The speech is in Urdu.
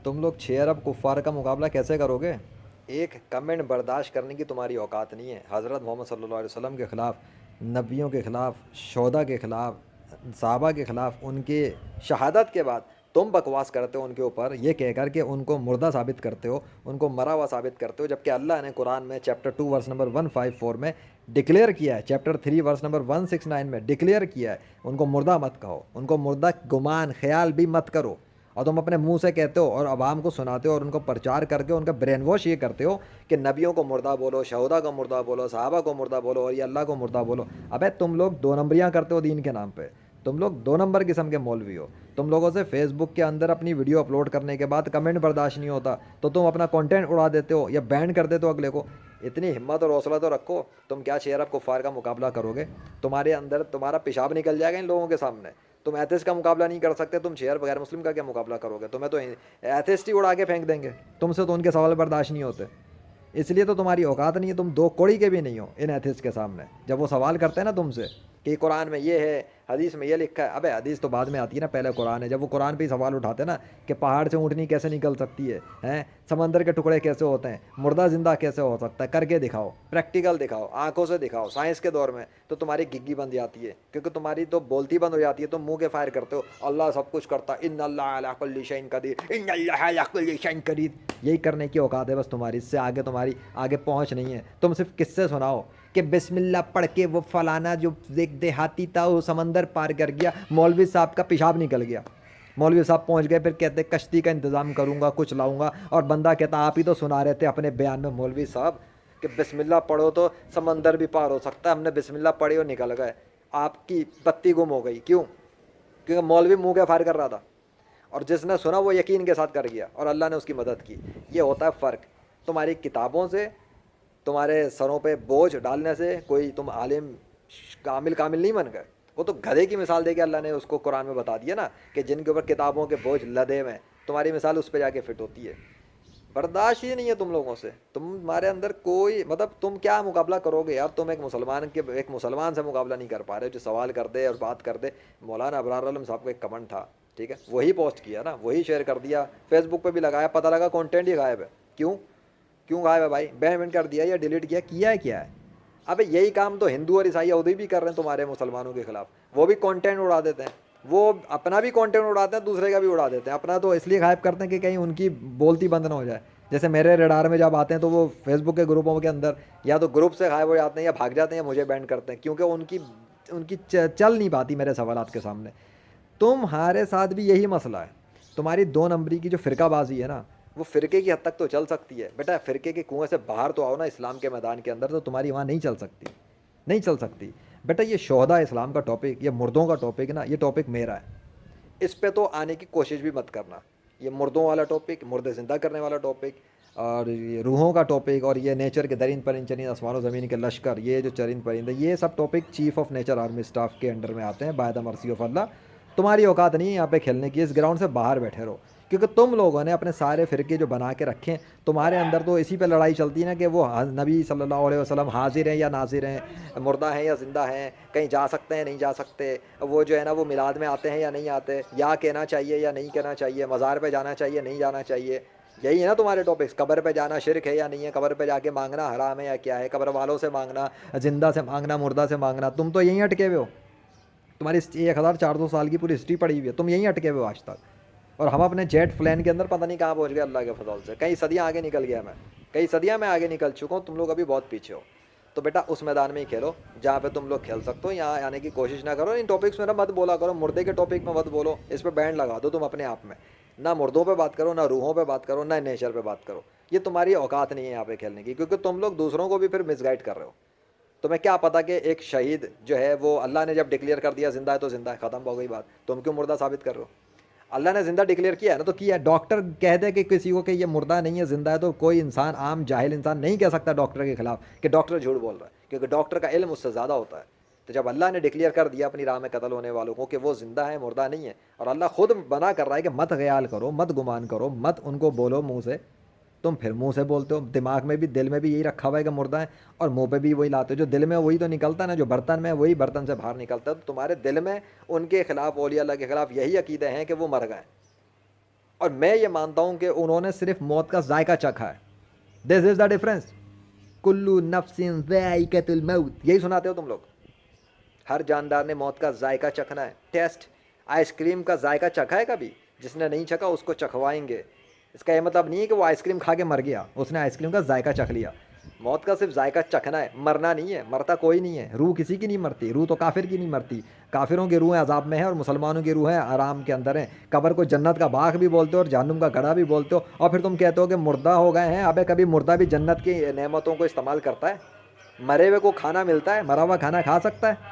تم لوگ 6 ارب کفار کا مقابلہ کیسے کرو گے؟ ایک کمنٹ برداشت کرنے کی تمہاری اوقات نہیں ہے حضرت محمد صلی اللہ علیہ وسلم کے خلاف، نبیوں کے خلاف، شہداء کے خلاف، صحابہ کے خلاف، ان کے شہادت کے بعد تم بکواس کرتے ہو ان کے اوپر یہ کہہ کر کہ ان کو مردہ ثابت کرتے ہو، ان کو مرا ہوا ثابت کرتے ہو، جبکہ اللہ نے قرآن میں چیپٹر 2 ورس نمبر 154 میں ڈکلیئر کیا ہے، چیپٹر 3 ورس نمبر 169 میں ڈکلیئر کیا ہے ان کو مردہ مت کہو، ان کو مردہ گمان خیال بھی مت کرو، اور تم اپنے منہ سے کہتے ہو اور عوام کو سناتے ہو اور ان کو پرچار کر کے ان کا برین واش یہ کرتے ہو کہ نبیوں کو مردہ بولو، شہداء کو مردہ بولو، صحابہ کو مردہ بولو اور یہ اللہ کو مردہ بولو۔ ابے تم لوگ دو نمبریاں کرتے ہو دین کے نام پہ، تم لوگ 2 نمبر قسم کے مولوی ہو۔ تم لوگوں سے فیس بک کے اندر اپنی ویڈیو اپلوڈ کرنے کے بعد کمنٹ برداشت نہیں ہوتا تو تم اپنا کنٹینٹ اڑا دیتے ہو یا بین کر دیتے ہو اگلے کو۔ اتنی ہمت اور حوصلہ تو رکھو، تم کیا 6 ارب کفار کا مقابلہ کرو گے؟ تمہارے اندر تمہارا پیشاب نکل جائے گا ان لوگوں کے سامنے۔ تم ایتھسٹ کا مقابلہ نہیں کر سکتے، تم 6 ارب غیر مسلم کا کیا مقابلہ کرو گے؟ تمہیں تو ایتھسٹ ہی اڑا کے پھینک دیں گے، تم سے تو ان کے سوال برداشت نہیں ہوتے، اس لیے تو تمہاری اوقات نہیں ہے، تم 2 کوڑی کے بھی نہیں ہو ان ایتھسٹ کے سامنے۔ جب وہ سوال کرتے ہیں نا تم سے کہ قرآن میں یہ ہے، حدیث میں یہ لکھا ہے، ابے حدیث تو بعد میں آتی ہے نا، پہلے قرآن ہے۔ جب وہ قرآن پہ ہی سوال اٹھاتے ہیں نا کہ پہاڑ سے اونٹنی کیسے نکل سکتی ہے، ہیں سمندر کے ٹکڑے کیسے ہوتے ہیں، مردہ زندہ کیسے ہو سکتا ہے، کر کے دکھاؤ، پریکٹیکل دکھاؤ، آنکھوں سے دکھاؤ۔ سائنس کے دور میں تو تمہاری گگی بن جاتی ہے، کیونکہ تمہاری تو بولتی بند ہو جاتی ہے، تم منہ کے فائر کرتے ہو اللہ سب کچھ کرتا، ان اللہ علی کل شیء قدیر، ان اللہ علی کل شیء قدیر، یہی کرنے کی اوقات ہے بس تمہاری، اس سے آگے تمہاری آگے پہنچ نہیں ہے۔ تم صرف قصے سناؤ کہ بسم اللہ پڑھ کے وہ فلانا جو ایک دیہاتی تھا وہ سمندر پار کر گیا، مولوی صاحب کا پیشاب نکل گیا، مولوی صاحب پہنچ گئے، پھر کہتے کشتی کا انتظام کروں گا، کچھ لاؤں گا، اور بندہ کہتا آپ ہی تو سنا رہے تھے اپنے بیان میں مولوی صاحب کہ بسم اللہ پڑھو تو سمندر بھی پار ہو سکتا ہے، ہم نے بسم اللہ پڑھی اور نکل گئے۔ آپ کی بتی گم ہو گئی، کیوں؟ کیونکہ مولوی منہ کے فائر کر رہا تھا، اور جس نے سنا وہ یقین کے ساتھ کر گیا اور اللہ نے اس کی مدد کی۔ یہ ہوتا ہے فرق تمہاری کتابوں سے، تمہارے سروں پہ بوجھ ڈالنے سے۔ کوئی تم عالم کامل نہیں بن گئے، وہ تو گدھے کی مثال دے کے اللہ نے اس کو قرآن میں بتا دیا نا کہ جن کے اوپر کتابوں کے بوجھ لدے ہوئے ہیں، تمہاری مثال اس پہ جا کے فٹ ہوتی ہے۔ برداشت ہی نہیں ہے تم لوگوں سے، تمہارے اندر کوئی مطلب تم کیا مقابلہ کرو گے یار؟ تم ایک مسلمان سے مقابلہ نہیں کر پا رہے جو سوال کر دے اور بات کر دے۔ مولانا ابرار عالم صاحب کا ایک کمنٹ تھا، ٹھیک ہے، وہی پوسٹ کیا نا، وہی شیئر کر دیا، فیس بک پہ بھی لگایا، پتہ لگا کانٹینٹ ہی غائب ہے۔ کیوں؟ کیوں غائب ہے بھائی؟ بین کر دیا یا ڈیلیٹ کیا ہے کیا ہے؟ ابے یہی کام تو ہندو اور عیسائی یہودی بھی کر رہے ہیں تمہارے مسلمانوں کے خلاف، وہ بھی کانٹینٹ اڑا دیتے ہیں، وہ اپنا بھی کانٹینٹ اڑاتے ہیں، دوسرے کا بھی اڑا دیتے ہیں۔ اپنا تو اس لیے غائب کرتے ہیں کہ کہیں ان کی بولتی بند نہ ہو جائے۔ جیسے میرے ریڈار میں جب آتے ہیں تو وہ فیس بک کے گروپوں کے اندر یا تو گروپ سے غائب ہو جاتے ہیں یا بھاگ جاتے ہیں یا مجھے بینڈ کرتے ہیں، کیونکہ ان کی چل نہیں پاتی میرے سوالات کے سامنے۔ تمہارے ساتھ بھی یہی مسئلہ ہے، تمہاری 2 نمبری کی جو فرقہ بازی ہے نا، وہ فرقے کی حد تک تو چل سکتی ہے بیٹا، فرقے کے کنویں سے باہر تو آؤ نا اسلام کے میدان کے اندر، تو تمہاری وہاں نہیں چل سکتی، نہیں چل سکتی بیٹا۔ یہ شہداء اسلام کا ٹاپک، یہ مردوں کا ٹاپک نا، یہ ٹاپک میرا ہے، اس پہ تو آنے کی کوشش بھی مت کرنا۔ یہ مردوں والا ٹاپک، مردے زندہ کرنے والا ٹاپک، اور یہ روحوں کا ٹاپک، اور یہ نیچر کے درند پرند چرند آسمان و زمین کے لشکر، یہ جو چرند پرند ہے، یہ سب topic chief of nature army staff کے انڈر میں آتے ہیں بائی دا مرسی آف اللہ۔ تمہاری اوقات نہیں ہے یہاں پہ کھیلنے کی، اس گراؤنڈ سے باہر بیٹھے رہو، کیونکہ تم لوگوں نے اپنے سارے فرقے جو بنا کے رکھے ہیں، تمہارے اندر تو اسی پہ لڑائی چلتی ہے نا کہ وہ نبی صلی اللہ علیہ وسلم حاضر ہیں یا ناظر ہیں، مردہ ہیں یا زندہ ہیں، کہیں جا سکتے ہیں نہیں جا سکتے، وہ جو ہے نا وہ میلاد میں آتے ہیں یا نہیں آتے، یا کہنا چاہیے یا نہیں کہنا چاہیے، مزار پہ جانا چاہیے نہیں جانا چاہیے، یہی ہے نا تمہارے ٹاپکس۔ قبر پہ جانا شرک ہے یا نہیں ہے، قبر پہ جا کے مانگنا حرام ہے یا کیا ہے، قبر والوں سے مانگنا، زندہ سے مانگنا، مردہ سے مانگنا، تم تو یہیں اٹکے ہوئے ہو۔ تمہاری 1400 سال کی پوری ہسٹری پڑی ہوئی ہے، تم یہیں اٹکے ہوئے ہو آج تک، اور ہم اپنے جیٹ پلین کے اندر پتہ نہیں کہاں پہنچ گئے اللہ کے فضل سے، کئی صدیاں آگے نکل گیا میں، کئی صدیاں میں آگے نکل چکا ہوں، تم لوگ ابھی بہت پیچھے ہو۔ تو بیٹا اس میدان میں ہی کھیلو جہاں پہ تم لوگ کھیل سکتے ہو، یہاں آنے کی کوشش نہ کرو، ان ٹاپکس میں نہ مت بولا کرو، مردے کے ٹاپک میں مت بولو، اس پہ بینڈ لگا دو تم اپنے آپ میں، نہ مردوں پہ بات کرو، نہ روحوں پہ بات کرو، نہ نیچر پہ بات کرو، یہ تمہاری اوقات نہیں ہے یہاں پہ کھیلنے کی، کیونکہ تم لوگ دوسروں کو بھی پھر مس گائڈ کر رہے ہو۔ تمہیں کیا پتا کہ ایک شہید جو ہے وہ اللہ نے جب ڈکلیئر کر دیا زندہ ہے تو زندہ ہے، ختم ہو گئی بات، تم کیوں مردہ ثابت کر رہے ہو؟ اللہ نے زندہ ڈکلیئر کیا ہے نا تو کیا ہے۔ ڈاکٹر کہہ دے کہ کسی کو کہ یہ مردہ نہیں ہے زندہ ہے، تو کوئی انسان عام جاہل انسان نہیں کہہ سکتا ڈاکٹر کے خلاف کہ ڈاکٹر جھوٹ بول رہا ہے، کیونکہ ڈاکٹر کا علم اس سے زیادہ ہوتا ہے۔ تو جب اللہ نے ڈکلیئر کر دیا اپنی راہ میں قتل ہونے والوں کو کہ وہ زندہ ہے مردہ نہیں ہے، اور اللہ خود منع کر رہا ہے کہ مت خیال کرو، مت گمان کرو، مت ان کو بولو منہ سے، تم پھر منہ سے بولتے ہو، دماغ میں بھی دل میں بھی یہی رکھا ہوا ہے کہ مردہ ہے، اور منہ پہ بھی وہی لاتے ہو، جو دل میں وہی تو نکلتا ہے نا، جو برتن میں وہی برتن سے باہر نکلتا ہے، تو تمہارے دل میں ان کے خلاف، اولیاء اللہ کے خلاف یہی عقیدے ہیں کہ وہ مر گئے، اور میں یہ مانتا ہوں کہ انہوں نے صرف موت کا ذائقہ چکھا ہے. دس از دا ڈفرینس. کلو نفس ذائقۃ الموت, یہی سناتے ہو تم لوگ. ہر جاندار نے موت کا ذائقہ چکھنا ہے. ٹیسٹ آئس کریم کا ذائقہ چکھا ہے کبھی؟ جس نے نہیں چکھا اس کو چکھوائیں گے. اس کا یہ مطلب نہیں ہے کہ وہ آئس کریم کھا کے مر گیا, اس نے آئس کریم کا ذائقہ چکھ لیا. موت کا صرف ذائقہ چکھنا ہے, مرنا نہیں ہے. مرتا کوئی نہیں ہے, روح کسی کی نہیں مرتی. روح تو کافر کی نہیں مرتی. کافروں کی روحیں عذاب میں ہیں اور مسلمانوں کی روحیں آرام کے اندر ہیں. قبر کو جنت کا باغ بھی بولتے ہو اور جہنم کا گڑھا بھی بولتے ہو, اور پھر تم کہتے ہو کہ مردہ ہو گئے ہیں. ابے کبھی مردہ بھی جنت کی نعمتوں کو استعمال کرتا ہے؟ مرے ہوئے کو کھانا ملتا ہے؟ مرا ہوا کھانا کھا سکتا ہے؟